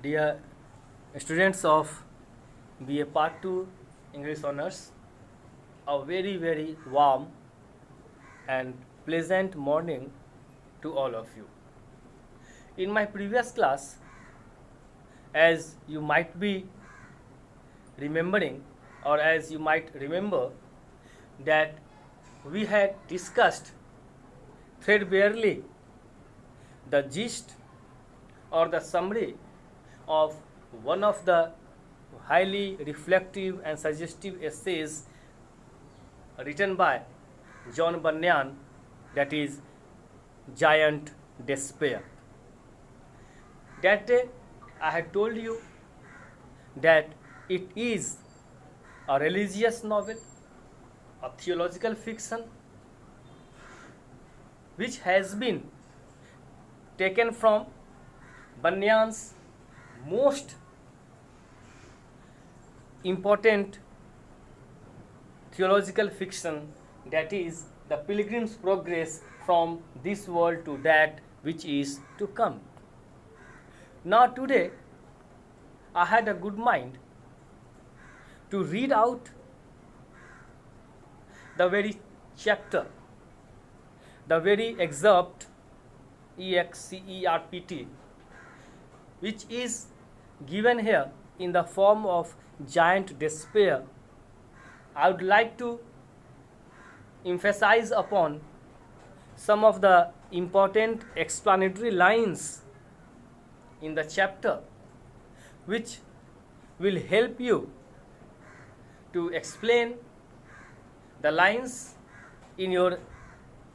Dear students of BA Part 2 English Honours, a very warm and pleasant morning to all of you. In my previous class, as you might be remembering or as you might remember, that we had discussed threadbarely the gist or the summary of one of the highly reflective and suggestive essays written by John Bunyan, that is Giant Despair. That day I had told you that it is a religious novel, a theological fiction, which has been taken from Bunyan's most important theological fiction, that is the Pilgrim's Progress from this world to that which is to come. Now today I had a good mind to read out the very chapter, the very excerpt, EXCERPT, which is given here in the form of Giant Despair. I would like to emphasize upon some of the important explanatory lines in the chapter, which will help you to explain the lines in your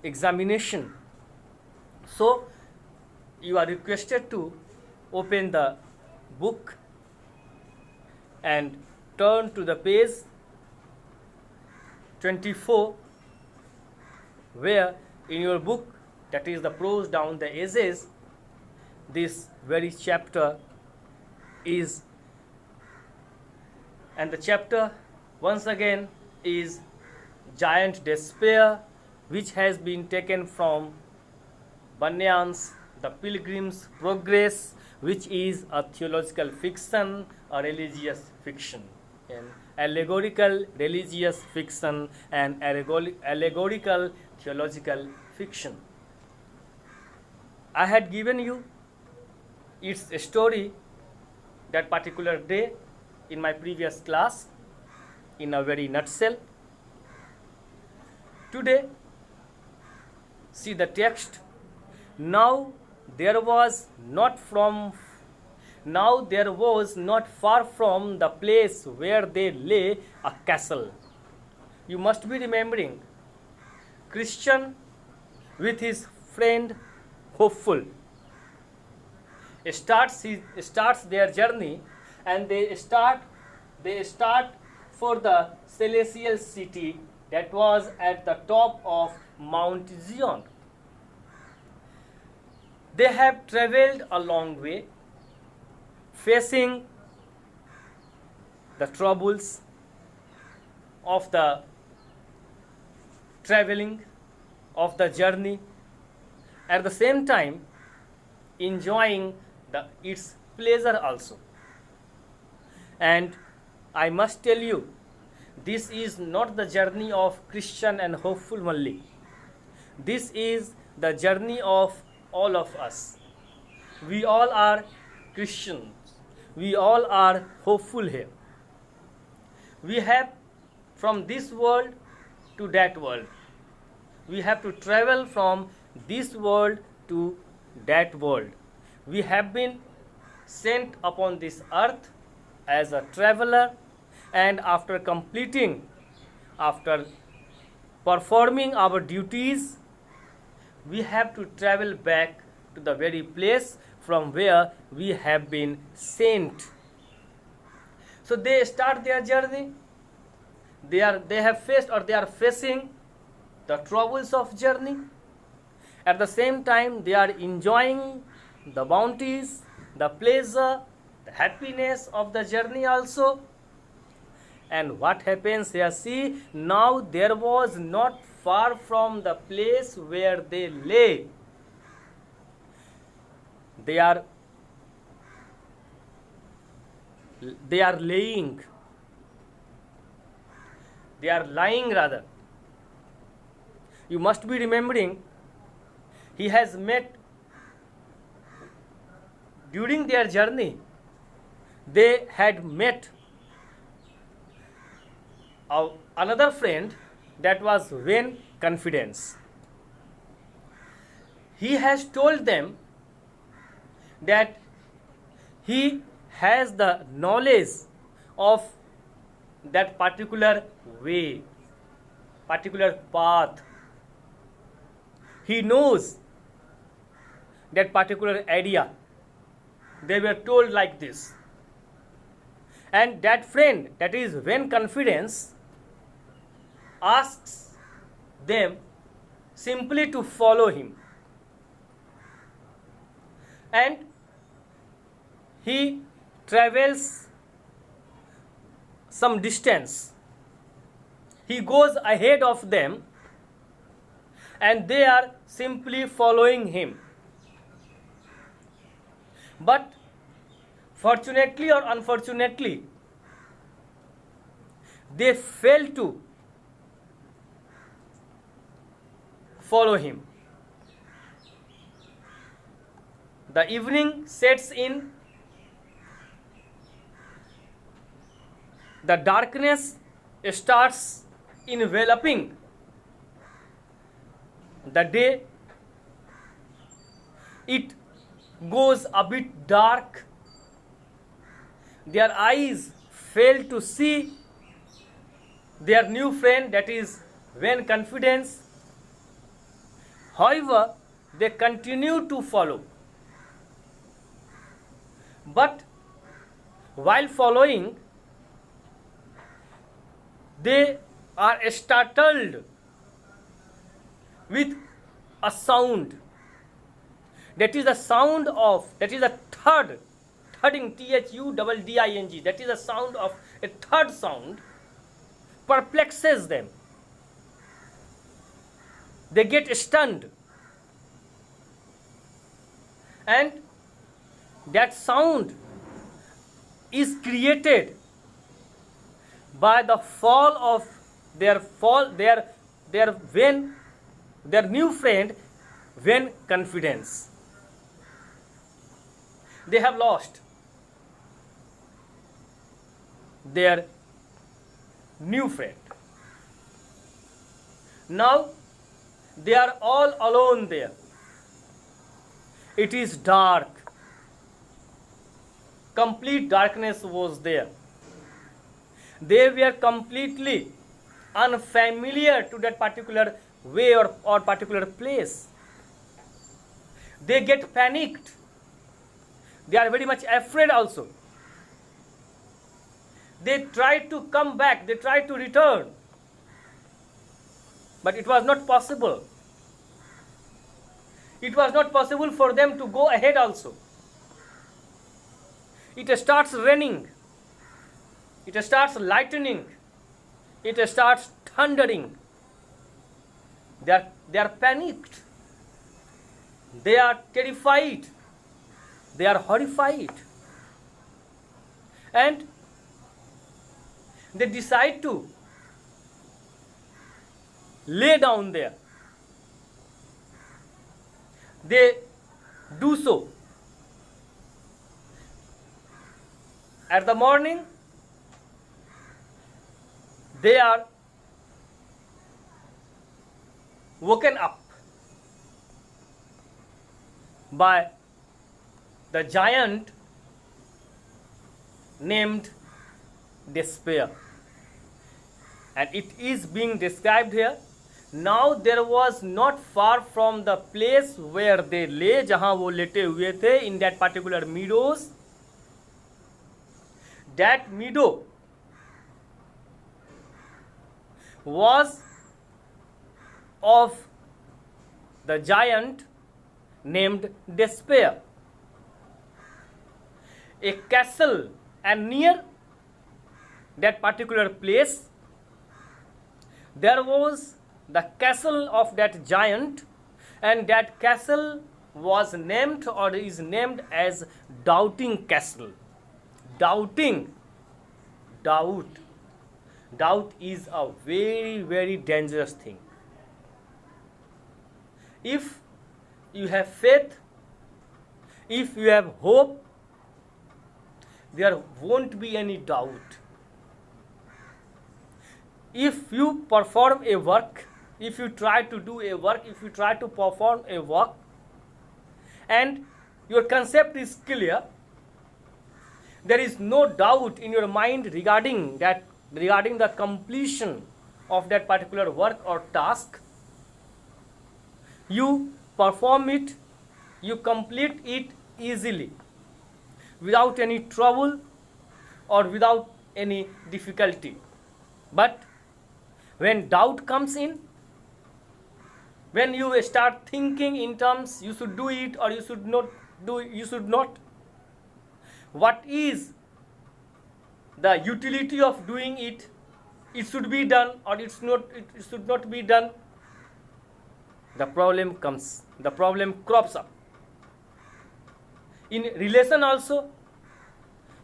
examination. So you are requested to open the book and turn to the page 24, where in your book, that is the prose down the edges, this very chapter is, and the chapter once again is Giant Despair, which has been taken from Bunyan's The Pilgrim's Progress, which is a theological fiction, a religious fiction, an allegorical religious fiction, and allegorical theological fiction. I had given you its story that particular day in my previous class in a very nutshell. Today, see the text. Now there was not far from the place where they lay a castle. You must be remembering Christian with his friend Hopeful starts their journey, and they start for the celestial city that was at the top of Mount Zion. They have traveled a long way, facing the troubles of the traveling, of the journey, at the same time enjoying its pleasure also. And I must tell you, this is not the journey of Christian and Hopeful only. This is the journey of all of us. We all are Christians. We all are hopeful here. We have from this world to that world. We have to travel from this world to that world. We have been sent upon this earth as a traveler, and after performing our duties, we have to travel back to the very place from where we have been sent. So they start their journey. They have faced, or they are facing, the troubles of journey. At the same time, they are enjoying the bounties, the pleasure, the happiness of the journey also. And what happens here? See, now there was not far from the place where they lay. They are they are laying. They are lying rather. You must be remembering, he has met during their journey. They had met another friend, that was vain confidence. He has told them that he has the knowledge of that particular way, particular path. He knows that particular area. They were told like this. And that friend, that is vain confidence, asks them simply to follow him. And he travels some distance. He goes ahead of them and they are simply following him. But fortunately or unfortunately, they fail to follow him. The evening sets in. The darkness starts enveloping the day. It goes a bit dark. Their eyes fail to see their new friend, that is vain confidence. However, they continue to follow. But while following, they are startled with a sound. That is the sound of, that is a thudding, thudding, that is the sound of a third sound, perplexes them. They get stunned. And that sound is created by the fall of their new friend, vain confidence. They have lost their new friend. Now they are all alone there. It is dark. Complete darkness was there. They were completely unfamiliar to that particular way or particular place. They get panicked. They are very much afraid also. They try to come back, they try to return, but it was not possible. It was not possible for them to go ahead also. It starts raining, it starts lightning, it starts thundering. They are panicked, they are terrified, they are horrified, and they decide to lay down there. They do so. At the morning, they are woken up by the giant named Despair. And it is being described here. Now there was not far from the place where they lay, जहाँ वो लेटे हुए थे, in that particular meadows. That meadow was of the giant named Despair. A castle, and near that particular place there was the castle of that giant, and that castle was named or is named as Doubting Castle. doubting, doubt is a very, very dangerous thing. If you have faith, if you have hope, there won't be any doubt. If you perform a work, if you try to do a work, if you try to perform a work, and your concept is clear, there is no doubt in your mind regarding the completion of that particular work or task, you perform it, you complete it easily, without any trouble or without any difficulty. But when doubt comes in, when you start thinking in terms you should do it or you should not, what is the utility of doing it, it should be done or it should not be done, the problem comes, the problem crops up. In relation also,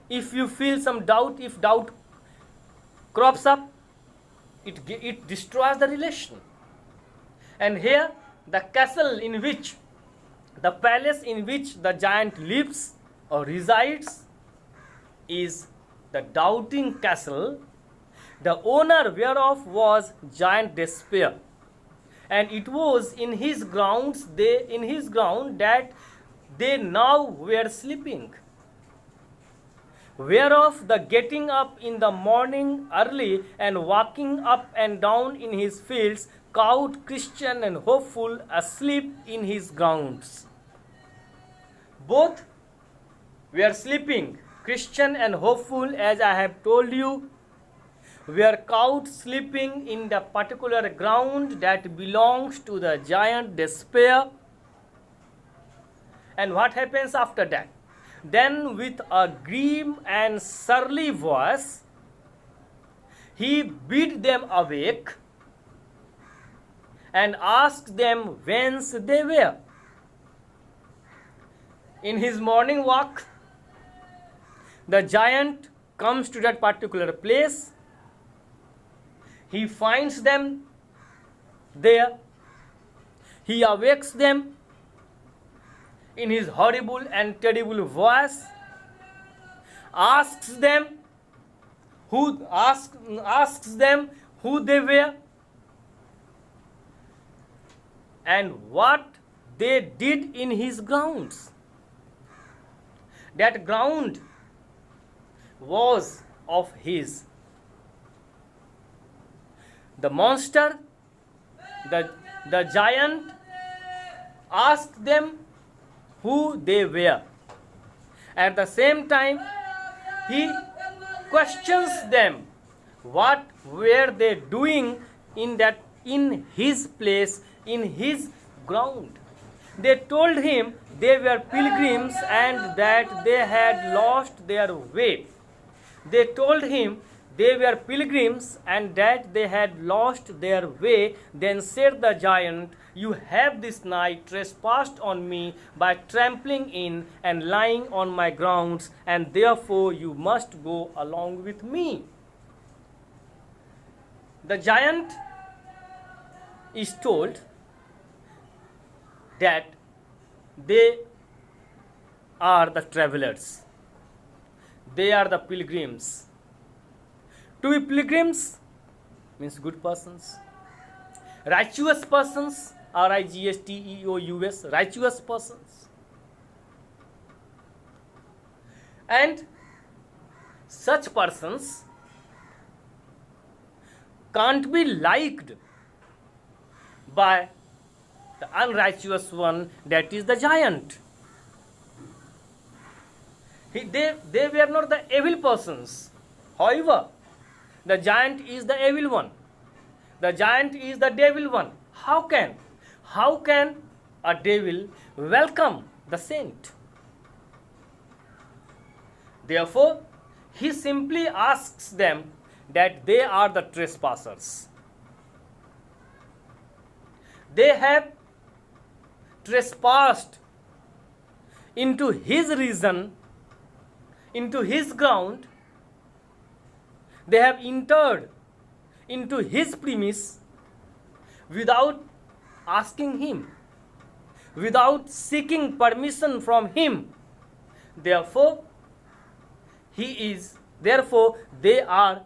if you feel some doubt, if doubt crops up, it destroys the relation. And here, the castle in which, the palace in which the giant lives or resides is the doubting castle, the owner whereof was giant Despair. And it was in his grounds that they now were sleeping, whereof the getting up in the morning early and walking up and down in his fields cowed Christian and Hopeful asleep in his grounds. Both were sleeping. Christian and Hopeful, as I have told you, were cowed sleeping in the particular ground that belongs to the giant Despair. And what happens after that? Then with a grim and surly voice, he bid them awake and asked them whence they were. In his morning walk, the giant comes to that particular place. He finds them there. He awakes them in his horrible and terrible voice, asks them who they were and what they did in his grounds. That ground was of his. The monster, the giant, asked them who they were. At the same time, he questions them what were they doing in his place, in his ground. They told him they were pilgrims and that they had lost their way. They told him they were pilgrims and that they had lost their way. Then said the giant, "You have this night trespassed on me by trampling in and lying on my grounds, and therefore you must go along with me." The giant is told that they are the travelers, they are the pilgrims. To be pilgrims means good persons, righteous persons, righteous, righteous persons. And such persons can't be liked by the unrighteous one, that is the giant. They were not the evil persons. However, the giant is the evil one. The giant is the devil one. How can a devil welcome the saint? Therefore, he simply asks them that they are the trespassers. They have trespassed into his region, into his ground, they have entered into his premise without asking him, without seeking permission from him. Therefore, they are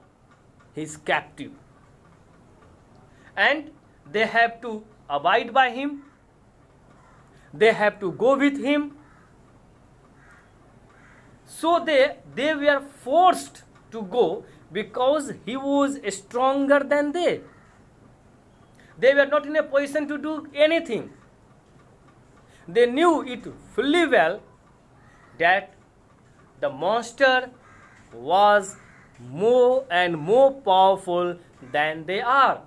his captive. And they have to abide by him. They have to go with him. So they were forced to go because he was stronger than they. They were not in a position to do anything. They knew it fully well that the monster was more and more powerful than they are.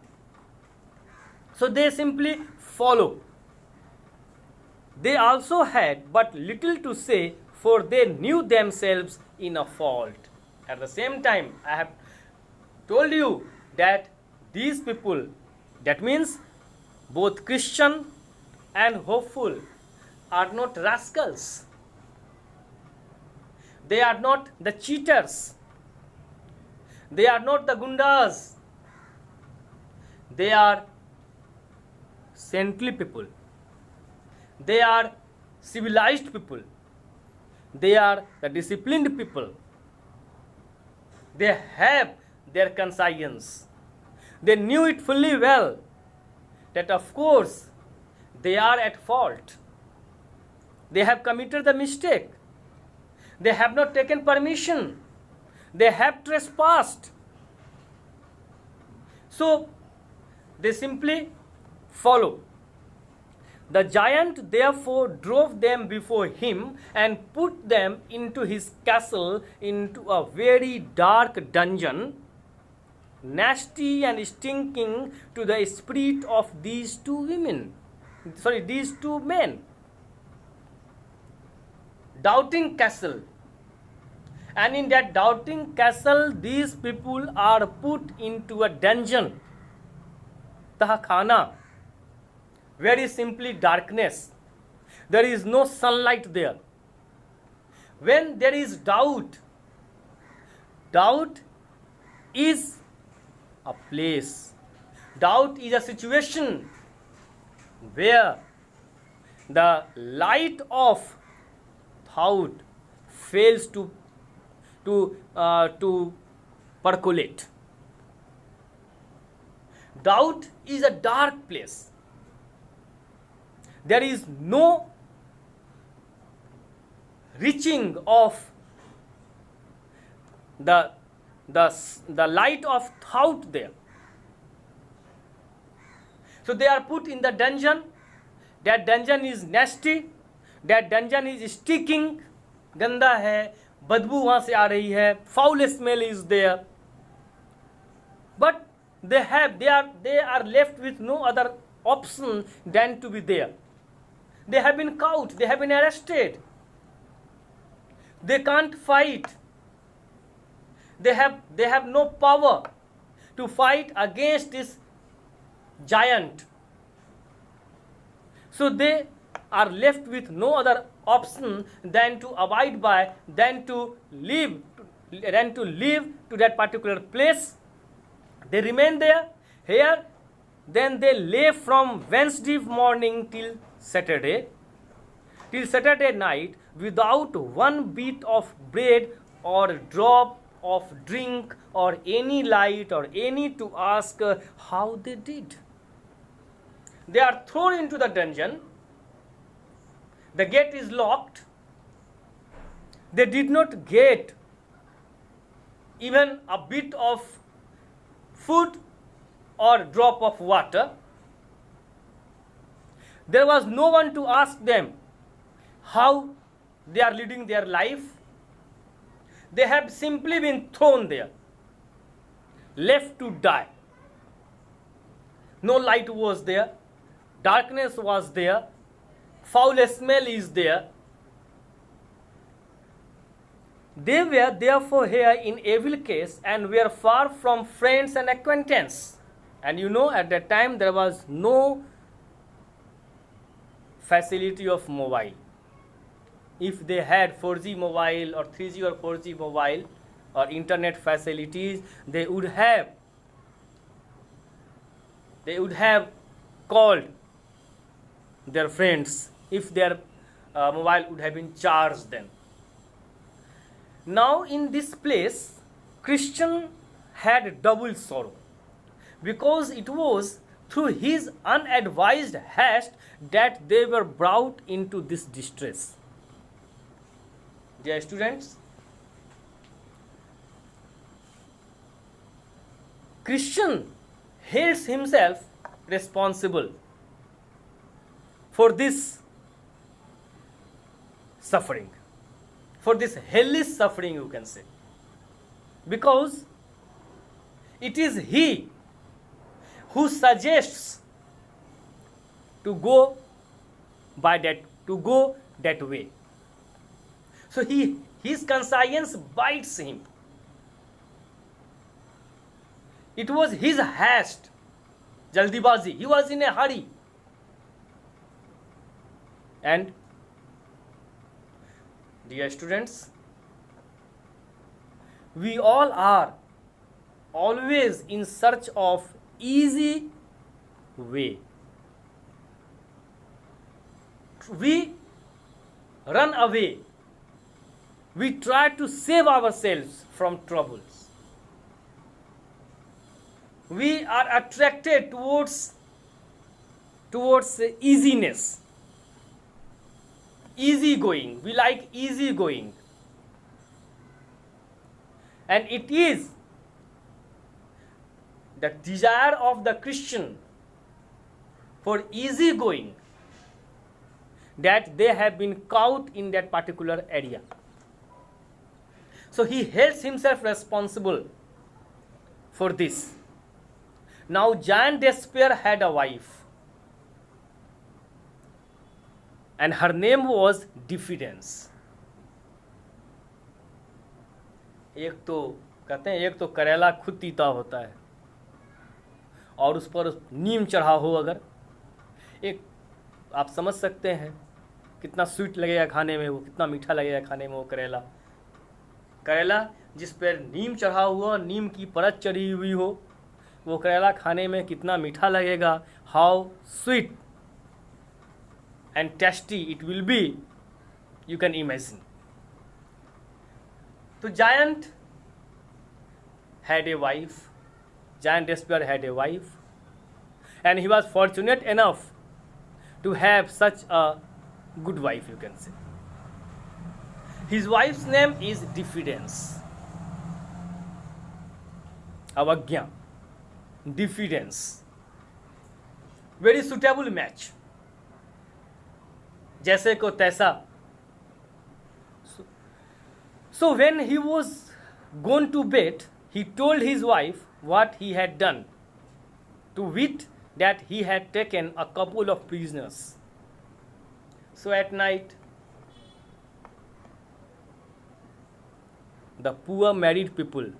So they simply follow. They also had but little to say, for they knew themselves in a fault. At the same time, I have told you that these people, that means both Christian and hopeful, are not rascals. They are not the cheaters. They are not the gundas. They are saintly people. They are civilized people. They are the disciplined people. They have their conscience. They knew it fully well that of course they are at fault. They have committed the mistake. They have not taken permission. They have trespassed. So they simply follow. The giant therefore drove them before him and put them into his castle, into a very dark dungeon, nasty and stinking to the spirit of these two men. Doubting castle. And in that doubting castle, these people are put into a dungeon, Tahakhana. Very simply darkness. There is no sunlight there. When there is doubt, doubt is a place. Doubt is a situation where the light of thought fails to percolate. Doubt is a dark place. There is no reaching of the light of thought there. So they are put in the dungeon. That dungeon is nasty. That dungeon is stinking. गंदा है, बदबू वहाँ से आ रही है. Foul smell is there. But they are left with no other option than to be there. They have been caught. They have been arrested. They can't fight. They have no power to fight against this giant. So they are left with no other option than to abide by, than to live to that particular place. They remain there. Here, then they lay from Wednesday morning till Saturday night, without one bit of bread or drop of drink or any light or any to ask how they did. They are thrown into the dungeon. The gate is locked. They did not get even a bit of food or drop of water. There was no one to ask them how they are leading their life. They have simply been thrown there, left to die. No light was there. Darkness was there. Foul smell is there. They were therefore here in evil case and were far from friends and acquaintance. And you know, at that time there was no facility of mobile. if they had 4G mobile or 3G or 4G mobile or internet facilities, they would have called their friends if their mobile would have been charged then. Now in this place, Christian had double sorrow, because it was through his unadvised haste that they were brought into this distress. Dear students, Christian holds himself responsible for this suffering, for this hellish suffering, you can say, because it is he who suggests to go that way. So his conscience bites him. It was his haste, jaldibazi. He was in a hurry. And dear students, we all are always in search of easy way. We run away. We try to save ourselves from troubles. We are attracted towards easiness, easy going. We like easy going. And it is the desire of the Christian for easy going that they have been caught in that particular area. So he holds himself responsible for this. Now John Despair had a wife, and her name was Diffidence. एक तो कहते हैं, एक तो करेला खुद तीता होता है और उस पर नीम चढ़ा हो अगर, एक आप समझ सकते हैं कितना स्वीट लगेगा खाने में, वो कितना मीठा लगेगा खाने में वो करेला जिस पर नीम चढ़ा हुआ, नीम की परत चढ़ी हुई हो, वो करेला खाने में कितना मीठा लगेगा. How sweet and tasty it will be, you can imagine. तो Giant had a wife. Giant Despair had a wife, and he was fortunate enough to have such a good wife, you can say. His wife's name is Diffidence. Avagya. Diffidence. Very suitable match. जैसे को तैसा. So when he was gone to bed, he told his wife what he had done, to wit that he had taken a couple of prisoners. So at night, the poor married people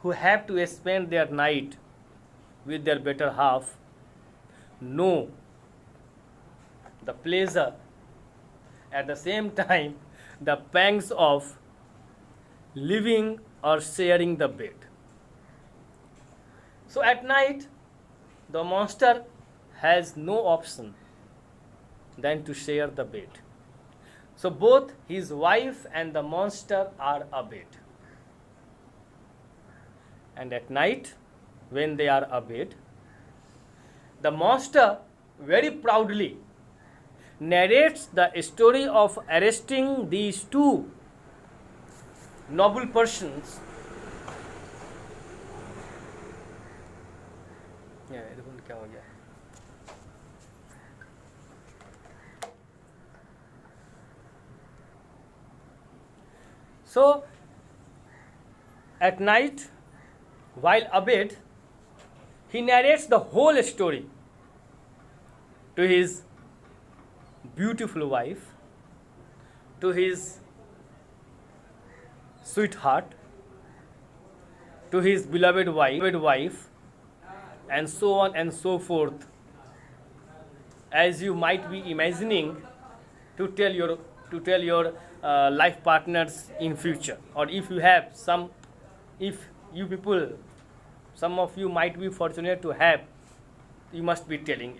who have to spend their night with their better half know the pleasure, at the same time the pangs of living or sharing the bed. So at night the monster has no option than to share the bed. So both his wife and the monster are abed. And at night, when they are abed, the monster very proudly narrates the story of arresting these two noble persons. So at night, while abed, he narrates the whole story to his beautiful wife, to his sweetheart, to his beloved wife, and so on and so forth. As you might be imagining, to tell your life partners in future, or if you have some, if you people, some of you might be fortunate to have, you must be telling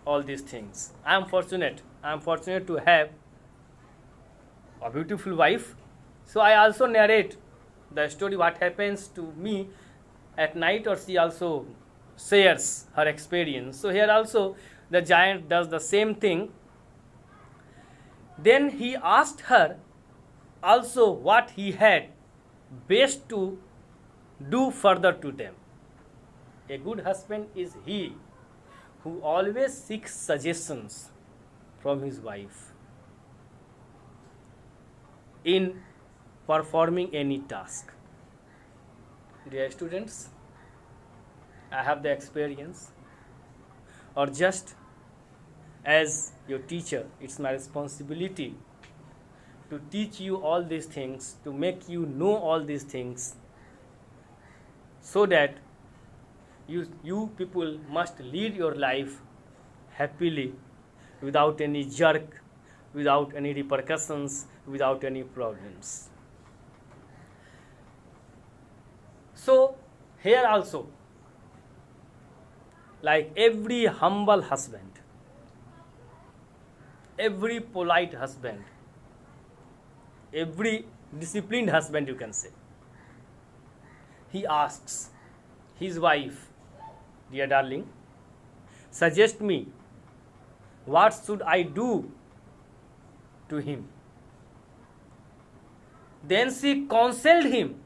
all these things. I am fortunate to have a beautiful wife, so I also narrate the story what happens to me at night, or she also shares her experience. So here also the giant does the same thing. Then he asked her also what he had best to do further to them. A good husband is he who always seeks suggestions from his wife in performing any task. Dear students, I have the experience, or just as your teacher, it's my responsibility to teach you all these things, to make you know all these things, so that you people must lead your life happily, without any jerk, without any repercussions, without any problems. So here also, like every humble husband, every polite husband, every disciplined husband, you can say, he asks his wife, dear darling, suggest me, what should I do to him? Then she counseled him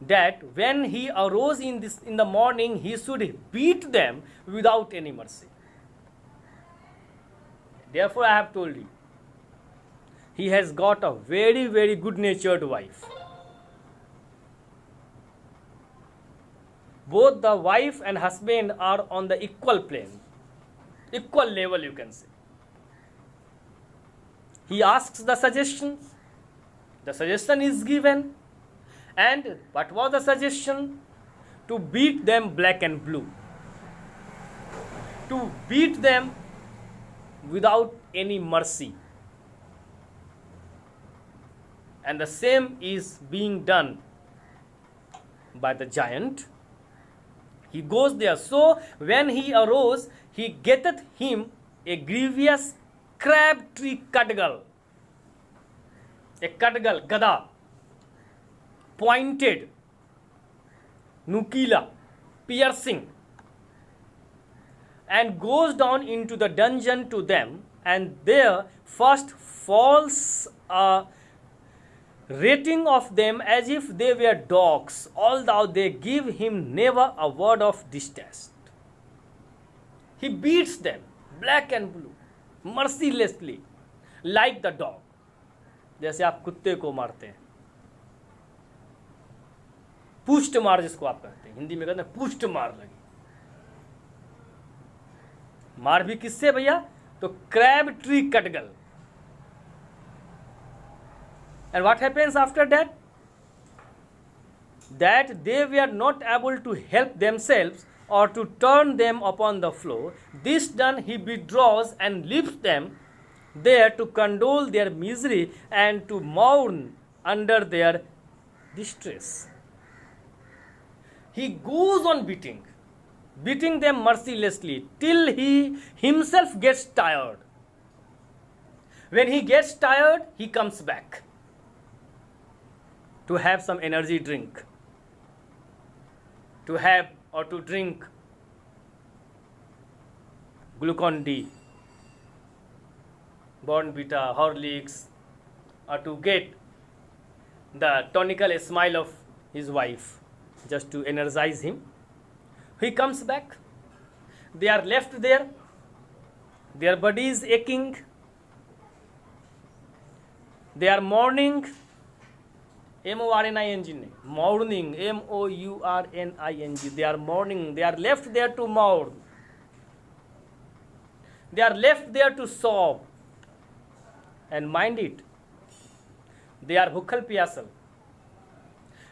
that when he arose in the morning, he should beat them without any mercy. Therefore, I have told you, he has got a very, very good-natured wife. Both the wife and husband are on the equal plane, equal level, you can say. He asks the suggestions, the suggestion is given, and what was the suggestion? To beat them black and blue, to beat them without any mercy. And the same is being done by the giant. He goes there. So when he arose, he getteth him a grievous crab tree cudgel, a cudgel, gada, pointed, nukila, piercing, and goes down into the dungeon to them, and there first falls a rating of them as if they were dogs, although they give him never a word of distaste. He beats them black and blue, mercilessly, like the dog, जैसे आप कुत्ते को मारते हैं, पुष्ट मार जिसको आप कहते हैं, हिंदी में कहते हैं पुष्ट मार लगी। मार भी किससे भैया? तो क्रैब ट्री कटगल। And what happens after that? That they were not able to help themselves or to turn them upon the floor. This done, he withdraws and leaves them there to condole their misery and to mourn under their distress. He goes on beating them mercilessly till he himself gets tired. When he gets tired, he comes back to have some energy drink, to have or to drink Glucon-D, Bournvita, Horlicks, or to get the tonical smile of his wife, just to energize him. He comes back. They are left there. Their body is aching. They are mourning. M-O-R-N-I-N-G, mourning, M-O-U-R-N-I-N-G. They are mourning. They are left there to mourn. They are left there to sob. And mind it, they are bhukhal piyasal.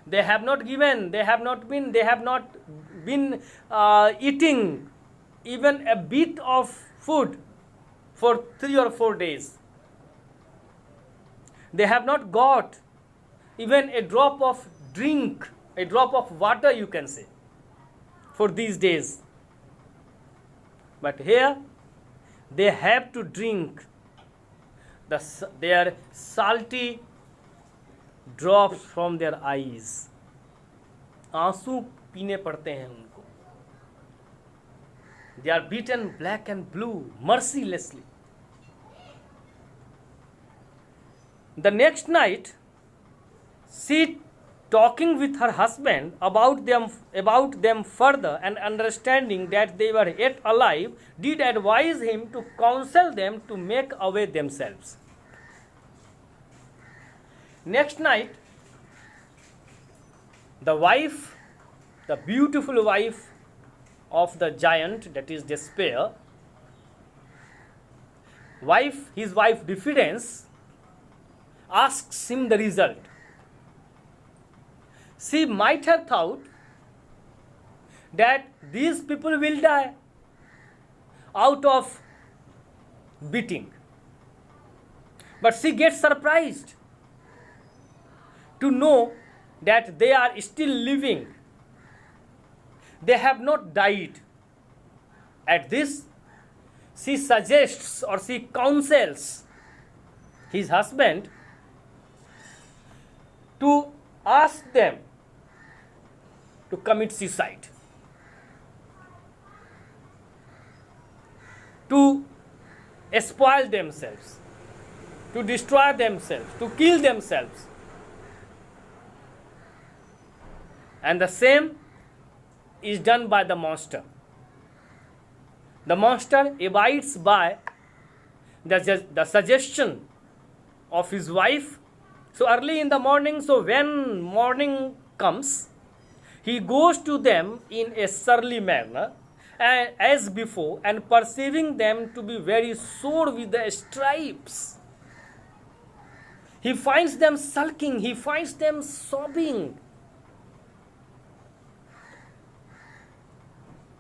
They have not been eating even a bit of food for 3 or 4 days. They have not got even a drop of drink, a drop of water, you can say, for these days. But here they have to drink their salty drops from their eyes. आंसू पीने पड़ते हैं उनको. They are beaten black and blue mercilessly. The next night, she talking with her husband about them further, and understanding that they were yet alive, did advise him to counsel them to make away themselves. Next night, the wife, the beautiful wife of the giant, that is Despair, his wife Diffidence, asks him the result. She might have thought that these people will die out of beating. But she gets surprised to know that they are still living. They have not died. At this, she suggests or she counsels his husband to ask them to commit suicide, to spoil themselves, to destroy themselves, to kill themselves. And the same is done by the monster. The monster abides by the suggestion of his wife. So early in the morning, so when morning comes, he goes to them in a surly manner, as before, and perceiving them to be very sore with the stripes, he finds them sulking, he finds them sobbing.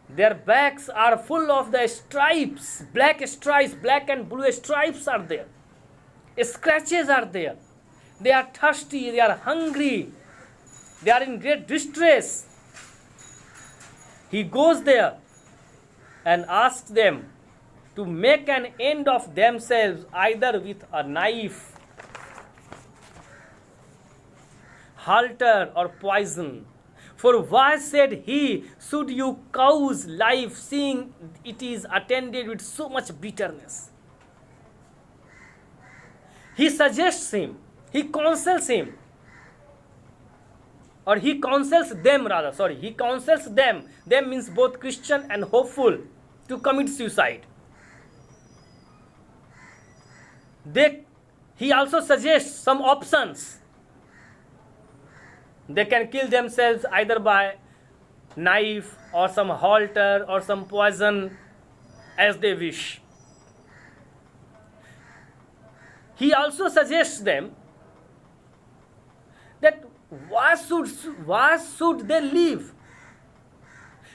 Their backs are full of the stripes, black and blue stripes are there. Scratches are there. They are thirsty, they are hungry, they are in great distress. He goes there and asks them to make an end of themselves either with a knife, halter, or poison. For why, said he, should you cause life, seeing it is attended with so much bitterness? He suggests him, he counsels him, or he counsels them rather, he counsels them means both Christian and hopeful, to commit suicide. He also suggests some options. They can kill themselves either by knife or some halter or some poison, as they wish. He also suggests them that why should they live?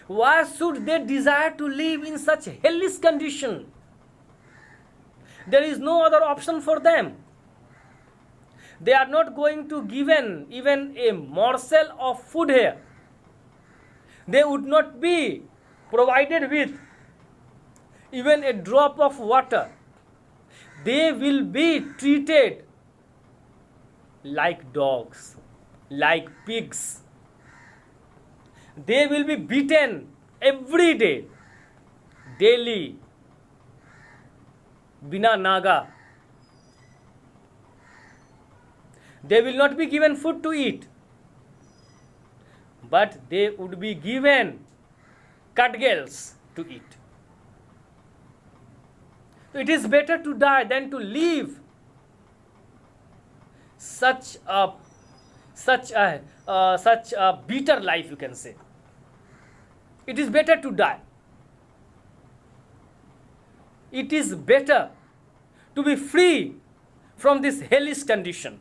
Why should they desire to live in such hellish condition? There is no other option for them. They are not going to given even a morsel of food here. They would not be provided with even a drop of water. They will be treated like dogs, like pigs. They will be beaten every day, daily, bina naga. They will not be given food to eat, but they would be given cudgels to eat. So it is better to die than to live such a bitter life, you can say. It is better to die. It is better to be free from this hellish condition.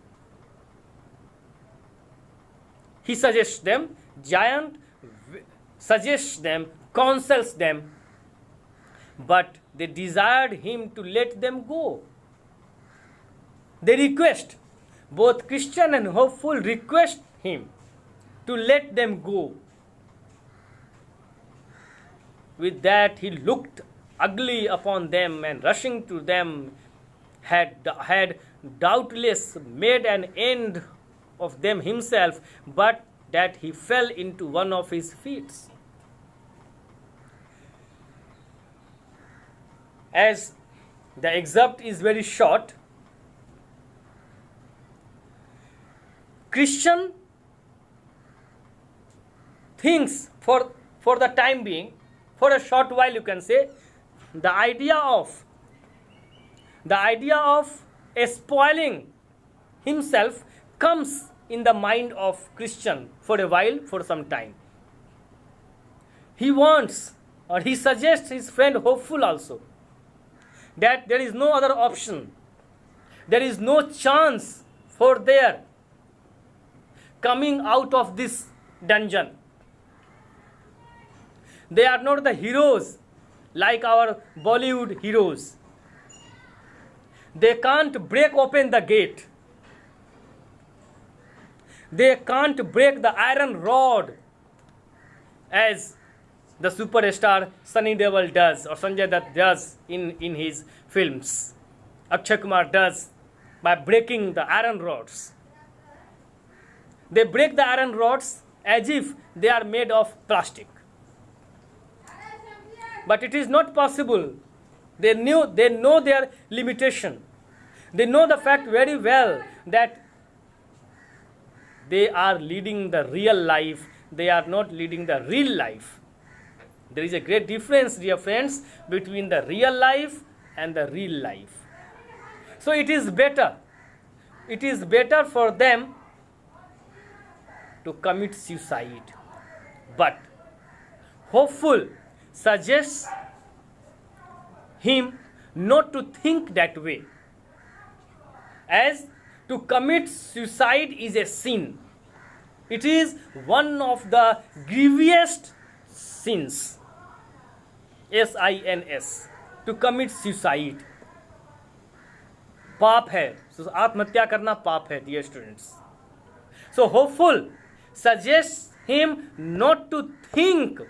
He suggests them, giant suggests them, counsels them, but they desired him to let them go. They request, both Christian and hopeful request him to let them go. With that, he looked ugly upon them, and rushing to them, had doubtless made an end of them himself, but that he fell into one of his fits. As the excerpt is very short, Christian thinks for the time being, for a short while you can say, the idea of spoiling himself comes in the mind of Christian for a while, for some time. He wants, or he suggests his friend hopeful also, that there is no other option. There is no chance for their coming out of this dungeon. They are not the heroes like our Bollywood heroes. They can't break open the gate. They can't break the iron rod as the superstar Sunny Deol does, or Sanjay Dutt does in his films. Akshay Kumar does by breaking the iron rods. They break the iron rods as if they are made of plastic. But it is not possible. They know their limitation. They know the fact very well that they are leading the real life. They are not leading the real life. There is a great difference, dear friends, between the real life and the real life. So it is better for them to commit suicide. But hopeful suggests him not to think that way, as to commit suicide is a sin. It is one of the grievous sins. SINS, to commit suicide. पाप है, so आत्महत्या करना पाप है, dear students. So hopeful suggests him not to think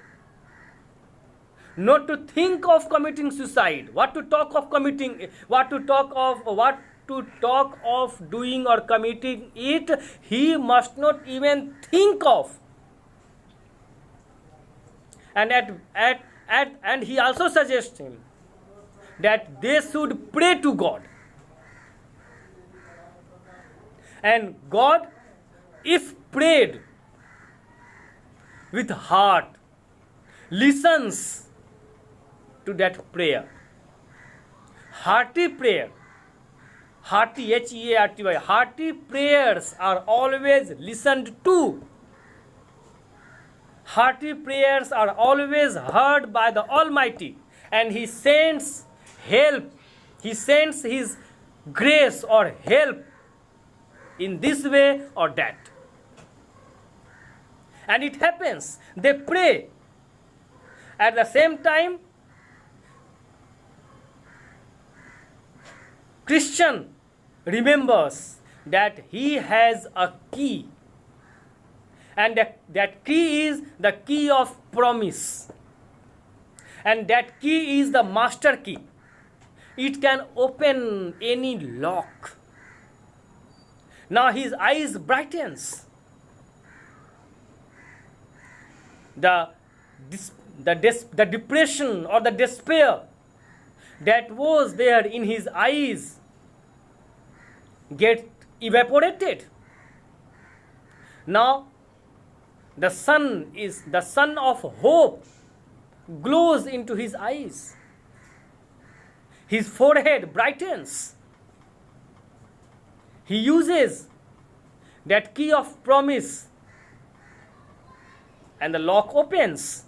of committing suicide. What to talk of doing or committing it, he must not even think of. And he also suggests him that they should pray to God. And God, if prayed with heart, listens to that prayer. Hearty prayer, hearty, HEARTY, hearty prayers are always listened to. Hearty prayers are always heard by the Almighty, and He sends help. He sends His grace or help in this way or that. And it happens. They pray. At the same time, Christian remembers that he has a key. And that key is the key of promise. And that key is the master key. It can open any lock. Now his eyes brightens. The depression or the despair that was there in his eyes get evaporated. Now the sun of hope glows into his eyes. His forehead brightens. He uses that key of promise, and the lock opens.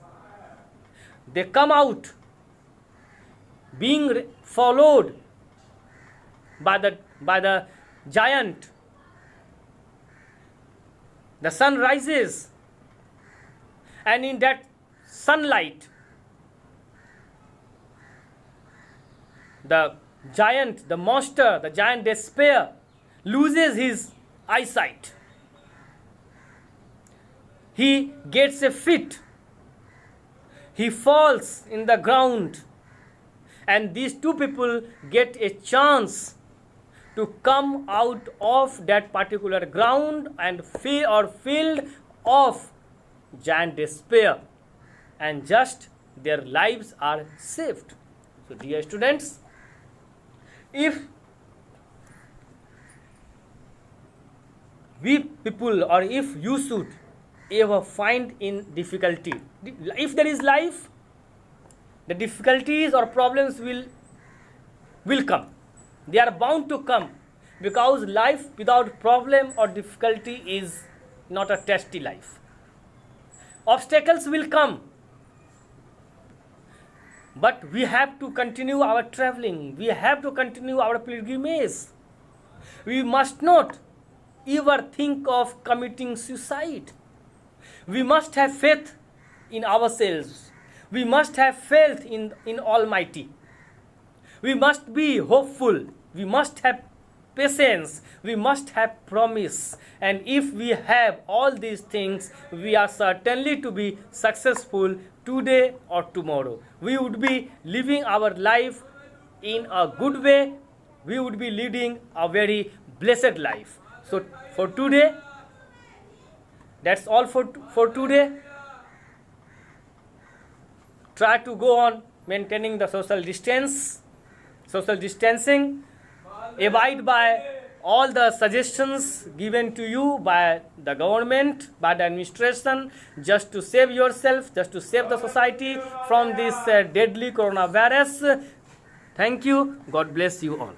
They come out, being followed by the giant. The sun rises, and in that sunlight, the giant, the monster, the giant despair loses his eyesight. He gets a fit. He falls in the ground. And these two people get a chance to come out of that particular ground and field of giant despair, and just their lives are saved. So dear students, if we people, or if you should ever find in difficulty, if there is life, the difficulties or problems will come. They are bound to come, because life without problem or difficulty is not a tasty life. Obstacles will come, but we have to continue our traveling. We have to continue our pilgrimage. We must not ever think of committing suicide. We must have faith in ourselves. We must have faith in Almighty. We must be hopeful. We must have patience. We must have promise. And if we have all these things, we are certainly to be successful today or tomorrow. We would be living our life in a good way. We would be leading a very blessed life. So for today, that's all for today. Try to go on maintaining the social distancing. Abide by all the suggestions given to you by the government, by the administration, just to save yourself, just to save the society from this deadly coronavirus. Thank you. God bless you all.